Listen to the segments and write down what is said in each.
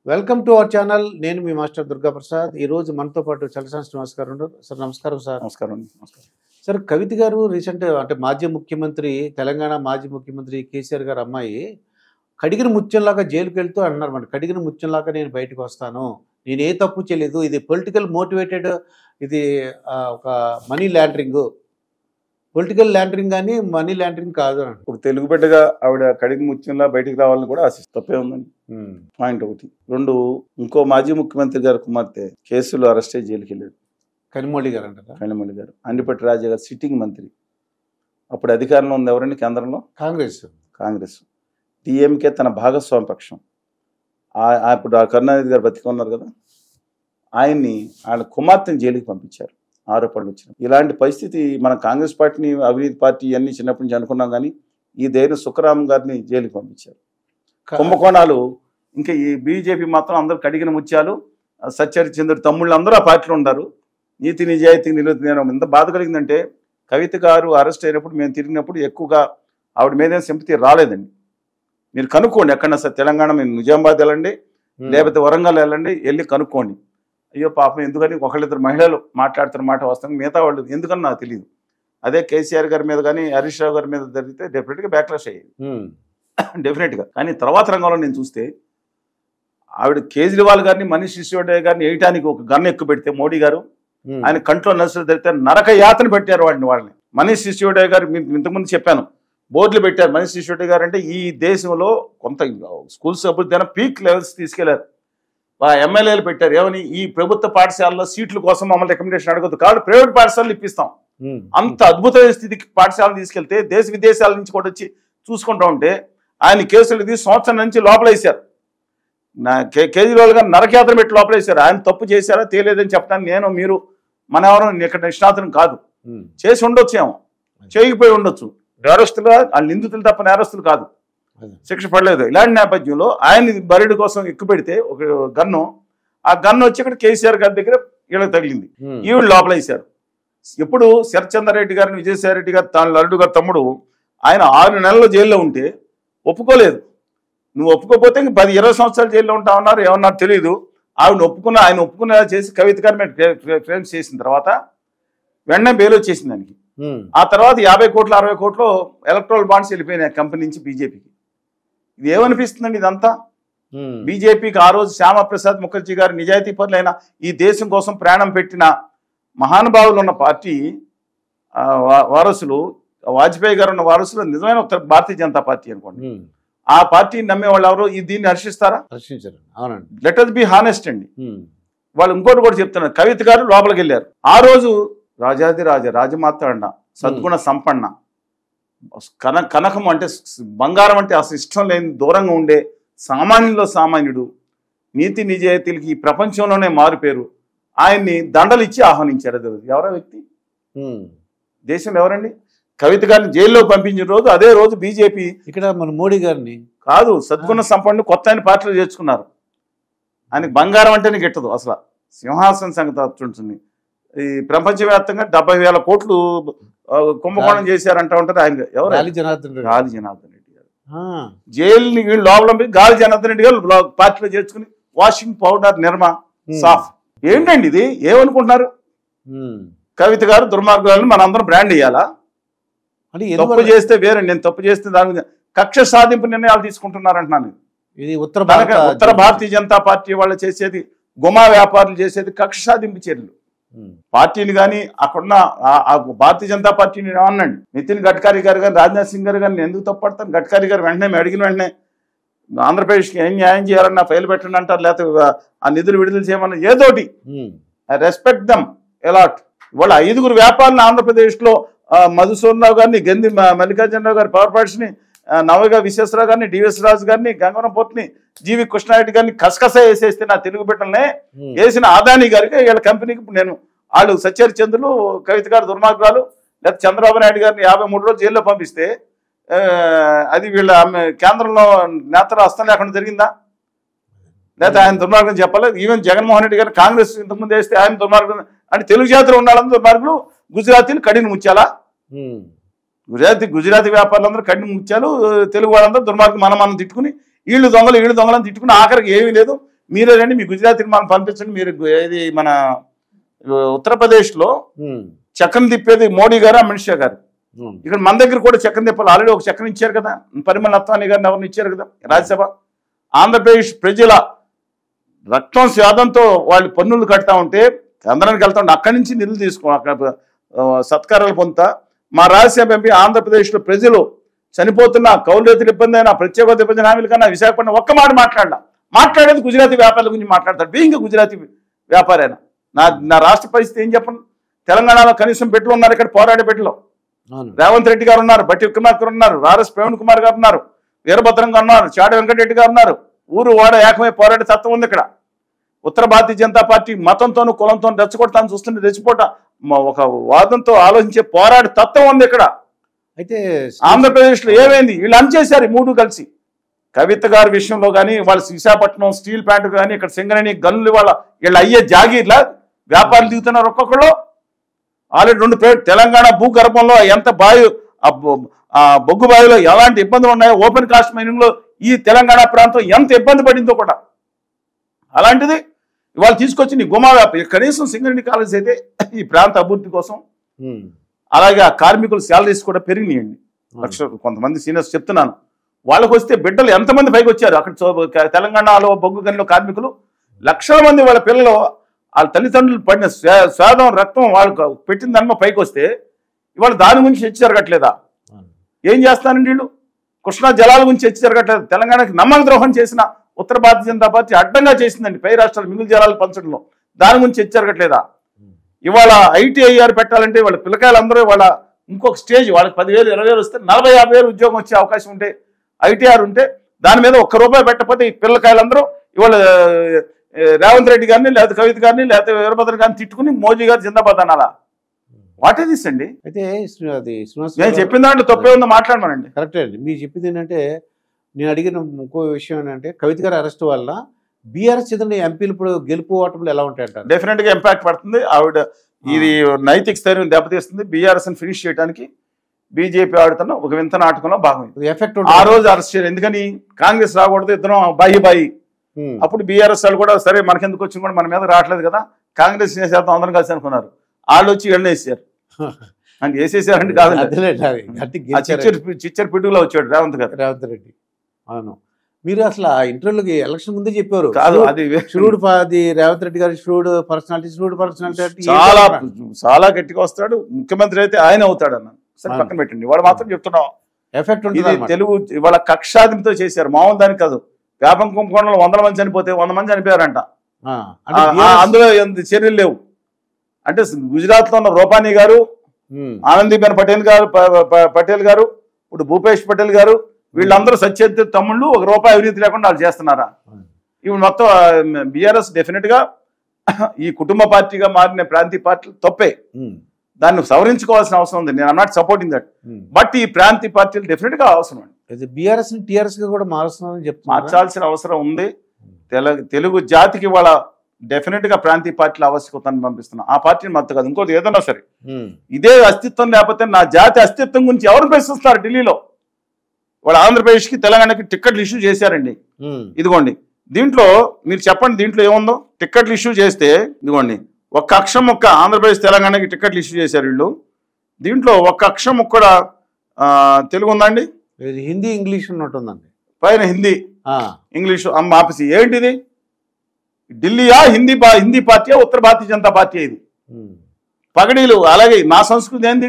Welcome to our channel. నేను మీ master Durga Prasad. ఈ రోజు మనతో పాటు చలసాని శ్రీనివాస్ గారు ఉన్నారు. సార్ నమస్కారం. సార్ నమస్కారం. సార్, కవిత గారు రీసెంట్ అంటే మాజీ ముఖ్యమంత్రి, తెలంగాణ మాజీ ముఖ్యమంత్రి కేసీఆర్ గారు అమ్మాయి కడిగిన ముత్యంలాగా జైలుకి వెళ్తూ అంటున్నారు. మరి కడిగిన ముత్యంలాగా నేను బయటకు వస్తాను, నేను ఏ తప్పు చేయలేదు, ఇది పొలిటికల్ మోటివేటెడ్, ఇది ఒక మనీ ల్యాండరింగ్, పొలిటికల్ ల్యాండరింగ్ కానీ మనీ ల్యాండరింగ్ కాదు అని. ఒక తెలుగు బిడ్డగా ఆవిడ కడిగి ముత్యంలా బయటికి రావాలని కూడా ఆశిస్తుంది. తప్పే ఉందని పాయింట్ ఒకటి. రెండు, ఇంకో మాజీ ముఖ్యమంత్రి గారి కుమార్తె కేసులో అరెస్ట్ అయ్యి జైలుకి వెళ్ళారు. కనిమొళి గారు అంటారా? కనిమొళి గారు, అండిపట్టి రాజా గారు సిట్టింగ్ మంత్రి. అప్పుడు అధికారంలో ఉంది ఎవరండి కేంద్రంలో? కాంగ్రెస్. డిఎంకే తన భాగస్వామి పక్షం. అప్పుడు కరుణానిధి గారు బతికి ఉన్నారు కదా, ఆయన్ని ఆయన కుమార్తెని జైలుకి పంపించారు ఆరోపణలు వచ్చిన. ఇలాంటి పరిస్థితి మన కాంగ్రెస్ పార్టీని, అవినీతి పార్టీ అన్ని చిన్నప్పటి నుంచి అనుకున్నాం, కానీ ఈ ధైర్యం సుఖరామ్ గారిని జైలుకి పంపించారు. కుంభకోణాలు ఇంకా ఈ బీజేపీ మాత్రం అందరూ కడిగిన ముత్యాలు, సత్యహరిచంద్రుడు తమ్ముళ్ళు అందరూ ఆ పార్టీలో ఉన్నారు. నీతి నిజాయితీ నిలువ. ఎంత బాధ కలిగిందంటే, కవిత గారు అరెస్ట్ అయినప్పుడు మేము తిరిగినప్పుడు ఎక్కువగా ఆవిడ మీదేం సింపతి రాలేదండి. మీరు కనుక్కోండి, ఎక్కడన్నా సార్ తెలంగాణ, మీరు నిజామాబాద్ వెళ్ళండి, లేకపోతే వరంగల్ వెళ్ళండి, వెళ్ళి కనుక్కోండి. అయ్యో పాపం, ఎందుకని ఒకళ్ళిద్దరు మహిళలు మాట్లాడుతున్న మాట వస్తాం, మిగతా వాళ్ళు ఎందుకని నాకు తెలియదు. అదే కేసీఆర్ గారి మీద కానీ హరీష్ రావు గారి మీద జరిగితే డెఫినెట్గా బ్యాక్లాష్ అయ్యేది, డెఫినెట్గా. కానీ తర్వాత రంగంలో నేను చూస్తే ఆవిడ కేజ్రీవాల్ గారిని, మనీష్ సిసోడియా గారిని వేయటానికి ఒక గన్ను ఎక్కువ పెడితే మోడీ గారు ఆయన కంట్లో నర్సులు జరిగితే నరక యాతన పెట్టారు వాళ్ళని. మనీష్ సిసోడియా గారు ఇంతకుముందు చెప్పాను, బోర్డులు పెట్టారు. మనీష్ సిసోడియా గారు అంటే ఈ దేశంలో కొంత స్కూల్స్ అభివృద్ధి అయినా పీక్ లెవెల్స్ తీసుకెళ్లారు. ఎమ్మెల్యేలు పెట్టారు ఏమని, ఈ ప్రభుత్వ పాఠశాలలో సీట్ల కోసం మమ్మల్ని రికమెండేషన్ అడగద్దు, కాబట్టి ప్రైవేట్ పాఠశాలలు ఇప్పిస్తాం. అంత అద్భుతమైన స్థితికి పాఠశాలను తీసుకెళ్తే దేశ విదేశాల నుంచి కూడా వచ్చి చూసుకుంటూ ఉంటే ఆయన కేసులు తీసి సంవత్సరం నుంచి లోపలేశారు. కేజ్రీవాల్ గారు నరకయాత్ర పెట్టి లోపలేశారు. ఆయన తప్పు చేశారా తేలేదని చెప్పడానికి నేను, మీరు, మన ఎవరు ఇక్కడ నిష్ణాతులు కాదు. చేసి ఉండొచ్చు, ఏమో చేయకపోయి ఉండొచ్చు. నేరస్తులుగా వాళ్ళు నిందితులు తప్ప నేరస్తులు కాదు, శిక్ష పడలేదు. ఇలాంటి నేపథ్యంలో ఆయన బరిడి కోసం ఎక్కువ పెడితే ఒక గన్ను, ఆ గన్ను వచ్చి ఇక్కడ కేసీఆర్ గారి దగ్గర వీళ్ళకి తగిలింది. ఈవిడ లోపలేశారు. ఎప్పుడు శరత్చంద్రారెడ్డి గారిని, విజయసాయి రెడ్డి గారు తాను లడ్డు గారు తమ్ముడు, ఆయన 6 నెలలు జైల్లో ఉంటే ఒప్పుకోలేదు. నువ్వు ఒప్పుకోకపోతే ఇంక 10-20 సంవత్సరాలు జైల్లో ఉంటామన్నారు. ఏమన్నారు తెలియదు. ఆయన ఒప్పుకునేలా చేసి కవిత గారి మీద ఫ్రేమ్స్ చేసిన తర్వాత వెంటనే బెయిల్ వచ్చేసింది దానికి. ఆ తర్వాత 50 కోట్లు 60 కోట్లు ఎలక్ట్రల్ బాండ్స్ వెళ్ళిపోయినాయి కంపెనీ నుంచి బీజేపీకి. ఇది ఏమనిపిస్తుందండి ఇదంతా? బీజేపీకి ఆ రోజు శ్యామప్రసాద్ ముఖర్జీ గారు నిజాయితీ పరులైన, ఈ దేశం కోసం ప్రాణం పెట్టిన మహానుభావులు ఉన్న పార్టీ వారసులు, వాజ్పేయి గారు ఉన్న వారసులు నిజమైన భారతీయ జనతా పార్టీ అనుకోండి. ఆ పార్టీని నమ్మే వాళ్ళు ఎవరు దీన్ని హర్షిస్తారా? లెట్ us బి హానెస్ట్ అండి. వాళ్ళు ఇంకోటి కూడా చెప్తున్నారు, కవిత గారు లోపలికి వెళ్ళారు. ఆ రోజు రాజాది రాజమాతాండ, సద్గుణ సంపన్న, కనకం అంటే బంగారం అంటే అసలు ఇష్టం లేని దూరంగా ఉండే సామాన్యుల్లో సామాన్యుడు, నీతి నిజాయితీలకి ఈ ప్రపంచంలోనే మారుపేరు, ఆయన్ని దండలు ఇచ్చి ఆహ్వానించారు. ఎవరో వ్యక్తి దేశంలో ఎవరండి? కవిత గారిని జైల్లో పంపించిన రోజు, అదే రోజు బీజేపీ ఇక్కడ మన మోడీ గారిని కాదు, సద్గుణ సంపన్ను కొత్త ఆయన పార్టీలో చేర్చుకున్నారు. ఆయనకి బంగారం అంటేనే గిట్టదు అసలు. సింహాసన సంగతి ఉంటుంది. ఈ ప్రపంచవ్యాప్తంగా 70,000 కోట్లు కుంభకోణం చేశారంటా ఉంటారు ఆయన. ఎవరు? గాలి జనార్దన్ రెడ్డి గారు. జైలుని వీళ్ళు లోపల గాలి జనార్దన్ రెడ్డి గారు పార్టీలో చేర్చుకుని వాషింగ్ పౌడర్, నిర్మా, సాఫ్. ఏంటండి ఇది? ఏమనుకుంటున్నారు? కవిత గారు దుర్మార్గాలను మనందరం బ్రాండ్ చేయాలా? తప్పు చేస్తే వేరే, నేను తప్పు చేస్తే దాని కక్ష సాధింపు నిర్ణయాలు తీసుకుంటున్నారంటున్నాను. ఇది ఉత్తర భారతీయ జనతా పార్టీ వాళ్ళు చేసేది, గుమా వ్యాపారులు చేసేది కక్ష సాధింపు చర్యలు. పార్టీని కానీ అక్కడున్న భారతీయ జనతా పార్టీని ఏమన్నాండి, నితిన్ గడ్కరీ గారు కానీ రాజ్నాథ్ సింగ్ గారు కానీ ఎందుకు తప్పడతాను? గడ్కరీ గారు వెంటనే అడిగిన వెంటనే ఆంధ్రప్రదేశ్కి ఏం న్యాయం చేయాలన్నా ఫైల్ పెట్టండి అంటారు, లేకపోతే ఆ నిధులు విడుదల చేయమన్నా ఏదోటి. I respect dum allot. ఇవాళ 5 వ్యాపారులు ఆంధ్రప్రదేశ్లో, మధుసూదనరావు గారిని, గంది మల్లికార్జునరావు గారి పవర్ పార్ట్స్ని, నవగా విశ్వేశ్వరరావు గారిని, డివిఎస్ రాజు గారిని, గంగవరం పోర్ట్ని, జీవి కృష్ణారెడ్డి గారిని కసకస వేసేస్తే నా తెలుగు బిడ్డలనే వేసిన ఆదాని గారికి వీళ్ళ కంపెనీకి నేను వాళ్ళు సత్యహరిచంద్రులు, కవిత గారు దుర్మార్గాలు, లేకపోతే చంద్రబాబు నాయుడు గారిని 53 రోజులు జైల్లో పంపిస్తే అది వీళ్ళ కేంద్రంలో నేతల హస్తం లేకుండా జరిగిందా? లేకపోతే ఆయన దుర్మార్గం చెప్పాలి? ఈవెన్ జగన్మోహన్ రెడ్డి గారు కాంగ్రెస్ ఇంతకుముందు వేస్తే ఆయన దుర్మార్గం అంటే తెలుగు జాతిలో ఉండాలని దుర్మార్గులు, గుజరాతీలు కడిని ముత్యాలా? గుజరాతీ వ్యాపారులందరూ కడిని ముత్యాలు, తెలుగు వాళ్ళందరూ దుర్మార్గం మనం తిట్టుకుని వీళ్ళు దొంగలు అని తిట్టుకుని ఆఖరికి ఏమీ లేదు, మీరే రండి, మీ గుజరాతీని మనం పంపించండి. మీరు ఏది మన ఉత్తరప్రదేశ్లో చక్రం తిప్పేది మోడీ గారు, అమిత్ షా గారు. ఇక్కడ మన దగ్గర కూడా చక్రం తిప్పాలి. ఆల్రెడీ ఒక చక్రం ఇచ్చారు కదా, పరిమళ అత్వానీ గారిని ఎవరిని ఇచ్చారు కదా రాజ్యసభ. ఆంధ్రప్రదేశ్ ప్రజల రక్తం స్వాదంతో వాళ్ళు పన్నులు కడతా ఉంటే, కేంద్రానికి వెళ్తా ఉంటే అక్కడి నుంచి నిధులు తీసుకో, అక్కడ సత్కారాలు పొందుతా మా రాజ్యసభ ఎంపీ ఆంధ్రప్రదేశ్లో ప్రజలు చనిపోతున్న కౌలు రైతులు ఇబ్బంది అయినా, ప్రత్యేక విభజన హామీల కన్నా విశాఖపట్నం ఒక్క మాట మాట్లాడేది గుజరాతీ వ్యాపారుల గురించి మాట్లాడతాడు. బీయింగ్ గుజరాతీ వ్యాపారి అయినా నా రాష్ట్ర పరిస్థితి ఏం చెప్పను. తెలంగాణలో కనీసం పెట్టులు ఉన్నారు, ఇక్కడ పోరాడే పెట్టులో రేవంత్ రెడ్డి గారు ఉన్నారు, బట్టి విక్రమార్కర్ ఉన్నారు, ఆర్ఎస్ ప్రవీణ్ కుమార్ గారు ఉన్నారు, వీరభద్రం గారు ఉన్నారు, చాడ వెంకటరెడ్డి గారు ఉన్నారు. ఊరు వాడ ఏకమై పోరాడే తత్వం ఉంది ఇక్కడ. ఉత్తర భారతీయ జనతా పార్టీ మతంతోనూ కులంతో రెచ్చగొడతాను చూస్తుంటే రెచ్చిపోట ఒక వాదంతో ఆలోచించే పోరాడే తత్వం ఉంది ఇక్కడ. అయితే ఆంధ్రప్రదేశ్లో ఏమైంది, వీళ్ళు అంచేశారు ఈ మూడు కలిసి. కవిత గారి విషయంలో కానీ, వాళ్ళ విశాఖపట్నం స్టీల్ ప్లాంట్ కానీ, ఇక్కడ సింగరేణి గనులు వీళ్ళు అయ్యే జాగీర్లా వ్యాపారులు దిగుతున్నారు ఒక్కొక్కళ్ళు. ఆల్రెడీ 2 పేరు తెలంగాణ భూగర్భంలో ఎంత బొగ్గు బావిలో ఎలాంటి ఇబ్బందులు ఉన్నాయో, ఓపెన్ కాస్ట్ మైనింగ్ లో ఈ తెలంగాణ ప్రాంతం ఎంత ఇబ్బంది పడిందో కూడా. అలాంటిది ఇవాళ తీసుకొచ్చి నీ గుమా వ్యాపారి, కనీసం సింగరేణి కాలేజ్ అయితే ఈ ప్రాంత అభివృద్ధి కోసం, అలాగే ఆ కార్మికుల శాలరీస్ కూడా పెరిగినాయండి. కొంతమంది సీనియర్స్ చెప్తున్నాను, వాళ్ళకు వస్తే బిడ్డలు ఎంతమంది పైకి వచ్చారు. అక్కడ తెలంగాణలో బొగ్గు గనిలో కార్మికులు లక్షల మంది, వాళ్ళ పిల్లలు వాళ్ళ తల్లిదండ్రులు పడిన స్వాదం రక్తం వాళ్ళకు పెట్టిన దానిలో పైకి వస్తే ఇవాళ దాని గురించి చర్చ జరగట్లేదా? ఏం చేస్తానండి వీళ్ళు? కృష్ణా జలాల గురించి చర్చ జరగట్లేదు. తెలంగాణకి నమ్మక ద్రోహం చేసిన ఉత్తర భారతీయ జనతా పార్టీ అడ్డంగా చేసిందండి పై రాష్ట్రాలు మిగులు జలాలు పంచడంలో. దాని గురించి చర్చ జరగట్లేదా? ఇవాళ ఐటీఐఆర్ పెట్టాలంటే వాళ్ళ పిల్లకాయలందరూ వాళ్ళ ఇంకొక స్టేజ్, వాళ్ళకి 10,000 20,000 వస్తే 40,000-50,000 ఉద్యోగం వచ్చే అవకాశం ఉంటే, ఐటీఆర్ ఉంటే దాని మీద ₹1 పెట్టకపోతే ఈ పిల్లకాయలందరూ ఇవాళ రేవంత్ రెడ్డి గారిని, లేకపోతే కవిత గారిని, లేకపోతే వీరభద్ర గారిని తిట్టుకుని మోదీ గారు జిందాబాద్ అనాలా? వాట్ ఈస్ దిస్ అండి? అయితే అది నేను చెప్పిన దాంట్లో తప్పే ఉందో మాట్లాడమనండి. కరెక్టే అండి. మీరు చెప్పింది ఏంటంటే, నేను అడిగిన ఇంకో విషయం ఏంటంటే, కవిత గారి అరెస్ట్ వల్ల బీఆర్ఎస్ చెందిన ఎంపీలు ఇప్పుడు గెలుపు ఓటములు ఎలా ఉంటాయంటారు? డెఫినెట్ గా ఇంపాక్ట్ పడుతుంది. ఆవిడ ఇది నైతిక స్థైర్యం దెబ్బతీస్తుంది. బీఆర్ఎస్ ని ఫినిష్ చేయడానికి బీజేపీ ఆడుతున్న ఒక వింత నాటకంలో భాగం. ఎఫెక్ట్ ఆ రోజు అరెస్ట్ చేయరు, ఎందుకని కాంగ్రెస్ రాకూడదు, ఇద్దరం బాయి. అప్పుడు బీఆర్ఎస్ వాళ్ళు కూడా సరే మనకెందుకు వచ్చింది కూడా మన మీద రావట్లేదు కదా, కాంగ్రెస్ చేసేద్దాం అందరం కలిసి అనుకున్నారు. వాళ్ళు వచ్చి వెళ్ళేసారు అంటే వేసేసారండి కాదు, చిచ్చర్ పిడుగులో వచ్చాడు రేవంత్ రెడ్డి. అవును, మీరు అసలు ఆ ఇంటర్వ్యూలకి ఎలక్షన్ ముందే చెప్పారు కాదు, అది రేవంత్ రెడ్డి గారి ష్రూడ్ పర్సనాలిటీ చాలా గట్టిగా వస్తాడు. ముఖ్యమంత్రి అయితే ఆయన అవుతాడు అన్న సరే పక్కన పెట్టండి. వాడు మాత్రం చెప్తున్నాం ఎఫెక్ట్ ఉంటుంది. తెలుగు వాళ్ళ కక్షాదింపుతో చేశారు, మామూలు దానికి కాదు. వ్యాపం కుంభకోణంలో 100 మంది చనిపోతే 100 మంది చనిపోయారంట. అందులో చర్యలు లేవు. అంటే గుజరాత్ లో ఉన్న రూపానీ గారు, ఆనందీబెన్ పటేల్ గారు, ఇప్పుడు భూపేష్ పటేల్ గారు, వీళ్ళందరూ సత్యేంద్ర తమ్ముళ్ళు. ₹1 అవినీతి లేకుండా వాళ్ళు చేస్తున్నారా? ఇప్పుడు మొత్తం బీఆర్ఎస్ డెఫినెట్ గా ఈ కుటుంబ పార్టీగా మారిన ప్రాంతీయ పార్టీలు తప్పే, దాన్ని సవరించుకోవాల్సిన అవసరం ఉంది. నేను నాట్ సపోర్టింగ్ దట్, బట్ ఈ ప్రాంతీయ పార్టీలు డెఫినెట్ గా అవసరం అండి. బీఆర్ఎస్ టీఆర్ఎస్ గా కూడా మార్చాల్సిన అవసరం ఉంది. తెలుగు జాతికి వాళ్ళ డెఫినెట్ గా ప్రాంతీయ పార్టీల ఆవశ్యకతను పంపిస్తున్నాం. ఆ పార్టీని మద్దతు కాదు, ఇంకోటి ఏదన్నా సరే. ఇదే అస్తిత్వం లేకపోతే నా జాతి అస్తిత్వం గురించి ఎవరు ప్రశ్నిస్తారు ఢిల్లీలో? వాళ్ళు ఆంధ్రప్రదేశ్కి తెలంగాణకి టిక్కెట్లు ఇష్యూ చేశారండి. ఇదిగోండి దీంట్లో మీరు చెప్పండి, దీంట్లో ఏముందో? టిక్కెట్లు ఇష్యూ చేస్తే ఇదిగోండి ఒక్క అక్షరం ఒక్క ఆంధ్రప్రదేశ్ తెలంగాణకి టిక్కెట్లు ఇష్యూ చేశారు వీళ్ళు. దీంట్లో ఒక్క అక్షరం ఒక్కడ తెలుగు ఉందండి, హిందీ ఇంగ్లీష్ ఉన్నట్టుందండి. పైన హిందీ ఇంగ్లీషు ఆపేసి ఏంటిది? ఢిల్లీయా హిందీ పార్టీయా ఉత్తర భారతీయ జనతా పార్టీ? ఇది పగడీలు. అలాగే మా సంస్కృతి ఏంది?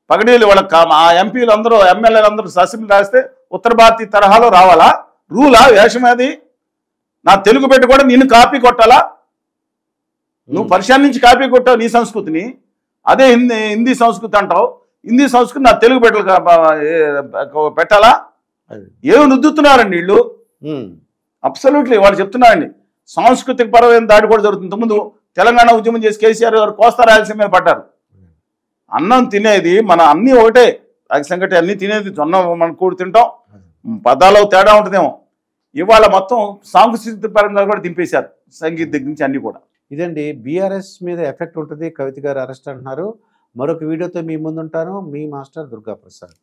పగడీలు వాళ్ళ ఆ ఎంపీలు అందరూ ఎమ్మెల్యేలు అందరూ అసెంబ్లీ రాస్తే ఉత్తర భారతీయ తరహాలో రావాలా? రూలా? వేషం అది? నా తెలుగు పెట్టి కూడా నిన్ను కాపీ కొట్టాలా? నువ్వు పరిశాల నుంచి కాపీ కొట్టావు నీ సంస్కృతిని, అదే హిందీ సంస్కృతి అంటావు. హిందీ సంస్కృతి నా తెలుగు పెట్టాలా? ఏమి రుద్దుతున్నారండి వీళ్ళు? అబ్సల్యూట్లీ వాళ్ళు చెప్తున్నారండి. సాంస్కృతిక పరమైన దాడి కూడా జరుగుతుంది. ముందు తెలంగాణ ఉద్యమం చేసి కేసీఆర్ గారు కోస్తా రాయలసీమ మీద పడ్డారు. అన్నం తినేది మన అన్ని ఒకటే, రాగి సంగటి అన్ని తినేది జొన్న మనం కూడి తింటాం, పదాలో తేడా ఉంటుందేమో. ఇవాళ మొత్తం సాంస్కృతిక పరంగా కూడా దింపేశారు, సంగీత దగ్గర నుంచి అన్ని కూడా. ఇదండి బీఆర్ఎస్ మీద ఎఫెక్ట్ ఉంటుంది. కవిత గారు అరెస్ట్ అంటున్నారు. మరొక వీడియోతో మీ ముందుంటాను. మీ మాస్టర్ దుర్గాప్రసాద్.